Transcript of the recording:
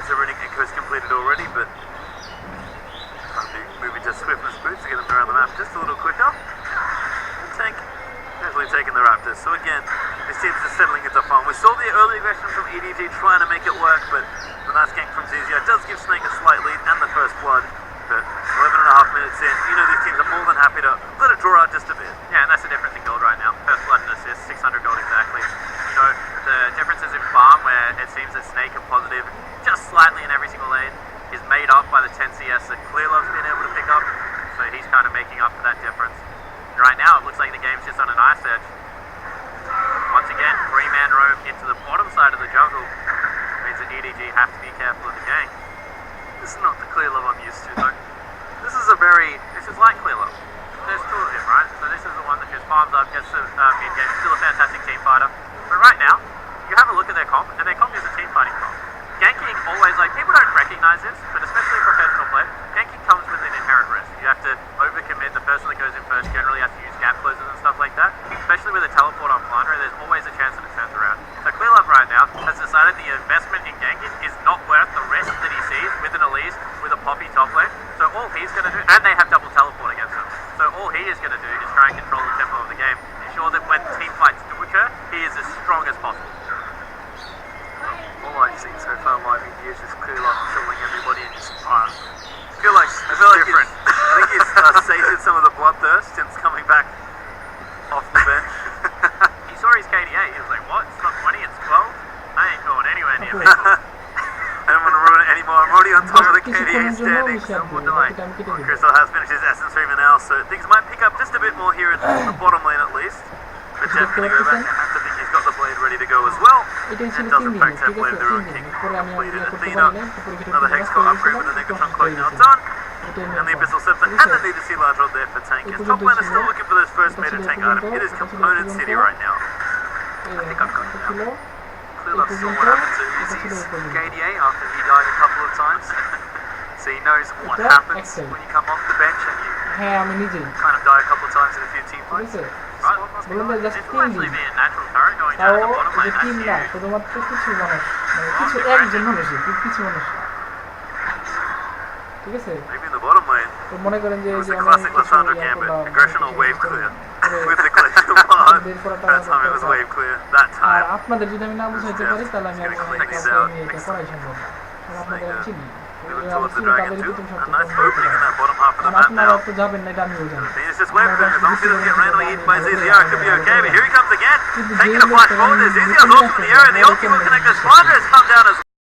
Seems the running echo is completed already, but moving to Swiftness boots to get them around the map just a little quicker. And Tank definitely taking the Raptors. So again, this team's just settling into farm. We saw the early aggression from EDG trying to make it work, but the nice gank from Zizia does give Snake a slight lead and the first blood. But 11.5 minutes in, you know these teams are more than happy to let it draw out just a bit. Yeah, and that's the difference in gold right now. First blood and assist, 600 gold exactly. You know, the differences in farm where it seems that Snake are positive just slightly in every single lane is made up by the 10 CS that Clearlove's been able to pick up. So he's kind of making up for that difference. And right now, it looks like the game's just on an ice edge. Once again, 3-man roam into the bottom side of the jungle. Means that EDG have to be careful of the gank. This is not the Clearlove I'm used to though. This is like Clearlove. There's two of him, right? So this is the one that just farms up, gets to mid-game, still a fantastic team fighter. But right now, you have a look at their comp, and their comp is a team fighting comp. Ganking always, like, people don't recognize this, but especially professional play, ganking comes with an inherent risk. You have to overcommit. The person that goes in first generally has to use gap closers and stuff like that. Especially with a teleport on Flandre, there's always a chance that it turns around. So Clearlove right now has decided the investment in ganking is not worth the risk that he sees with an Elise, with a Poppy top lane. So all he's going to do, and they have double teleport against him, so all he is going to do is try and control the tempo of the game, ensure that when team fights do occur, he is as strong as possible. All I've seen so far live in years is Clearlove killing everybody and just I feel like different. I think he's sated some of the bloodthirst since coming back off the bench. He saw his KDA, he was like, what? It's not 20, it's 12? I ain't going anywhere near people. I don't want to ruin it anymore. I'm already on top of the KDA standing, so we'll die. Crystal has finished his Essence Reaver now, so things might pick up just a bit more here at the bottom lane at least. But Jeff going to go back and have to think he's got the blade ready to go as well. And does in fact have Blade of the Ruined King completed. Athena, another Hex Core upgrade with the Negatron Cloak now done. And the Abyssal Scepter and the need to see large rod there for Tank. His top lane is still looking for those first meta tank item. It is Component City right now. I think I've got it now. Clearlove saw what happened to his KDA after he died a couple of times. So he knows what happens when you come off the bench and you kind of die a couple of times in a few team fights. Right. This will actually be a natural turret going down to the bottom lane. Maybe in the bottom lane. It was the classic Lissandra gambit. Aggression or wave clear. With the collection part. That time it was wave clear. That time. Moving towards the dragon too. A nice opening in that bottom half of the map now. He's just wave clear. As long as he doesn't get randomly eaten by ZZR, it could be okay. But here he comes again. Taking a flash forward. There's ZZR's also in the air. And the ultimate connector Flandre has come down as well.